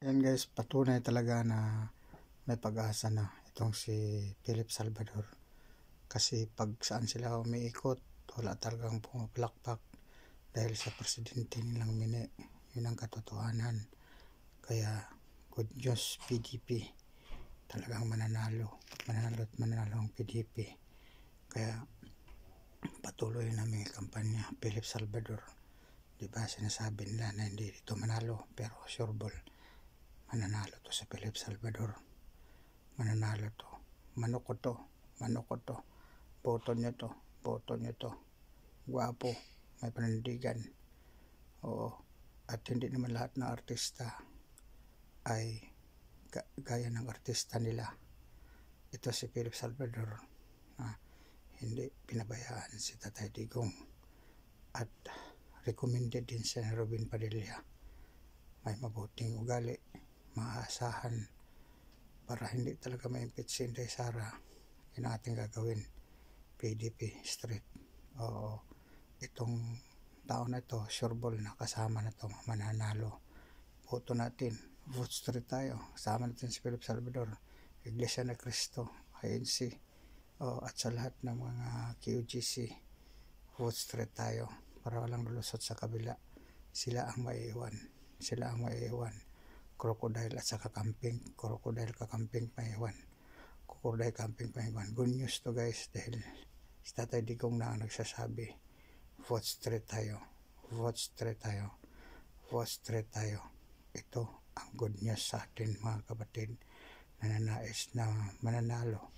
Yan guys, patunay talaga na may pag-asa na itong si Philip Salvador. Kasi pag saan sila umiikot, wala talagang pumapalakpak dahil sa presidente nilang Mini. Yun ang katotohanan. Kaya good news PDP. Talagang mananalo at mananalo ang PDP. Kaya patuloy na may kampanya Philip Salvador. Diba sinasabi nila na hindi dito manalo, pero sure ball mananalo to sa Philip Salvador. Mananalo to. Manok ko to. Boto nyo to. Guwapo, may panindigan. Oo. At hindi naman lahat ng artista ay gaya ng artista nila. Ito si Philip Salvador. Hindi pinabayaan si Tatay Digong. At recommended din siya ni Robin Padilla. May mabuting ugali, maasahan, para hindi talaga ma-impeach si Inday Sara. Yun ang ating gagawin. PDP straight. Oo. Itong taon na ito, sure ball na kasama na ito, mananalo. Boto natin. Vote straight tayo. Kasama natin si Philip Salvador. Iglesia ni Cristo, INC. At sa lahat ng mga QGC. Vote straight tayo. Para walang lulusot sa kabila. Sila ang maiiwan. Crocodile at saka camping. Crocodile kakamping maiiwan. Crocodile camping maiiwan. Good news to guys, dahil si Tatay Digong na ang nagsasabi. Vote straight tayo. Vote straight tayo. Vote straight tayo. Ito ang good news sa atin mga kapatid na nanais na mananalo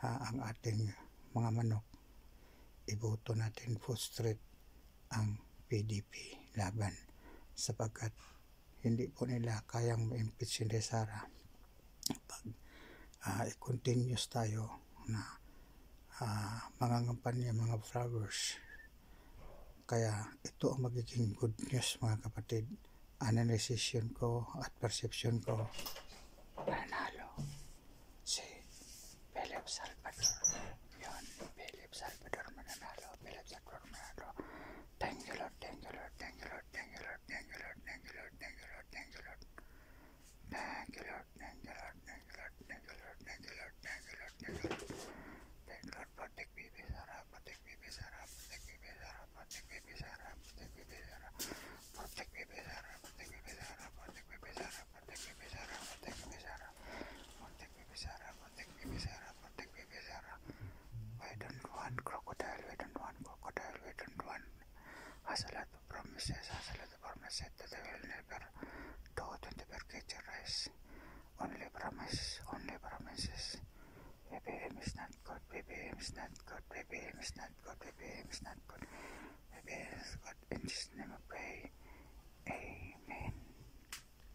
ang ating mga manok. Iboto natin vote straight ang PDP laban, sapagkat hindi po nila kayang ma-impeach si Inday Sara pag i-continuous tayo na mga kampanya, mga vloggers. Kaya ito ang magiging good news mga kapatid. Analysis ko at perception ko, mananalo si Philip Salvador. Yun, Philip Salvador mananalo. Philip Salvador mananalo. Thank you Lord, thank you Lord, thank you Lord, thank you Lord, thank you Lord, thank you Lord, thank you Lord, thank you Lord, thank you Lord, thank you Lord, thank you Lord, thank you Lord, thank you Lord, thank you Lord, thank you Lord, thank you Lord. Protect Bibi Sara, protect Bibi Sara, protect Bibi Sara, protect Bibi Sara, protect Bibi Sara, protect Bibi Sara, protect Bibi Sara, protect Bibi Sara, protect Bibi Sara, protect Bibi Sara, protect Bibi Sara, protect Bibi Sara, protect Bibi Sara. We don't want crocodile, we don't want crocodile, we don't want. Has a lot of promises that they will never do to never get your rice. Only promises. BBM is not good, BBM is not good, BBM is not good, BBM is not good, BBM is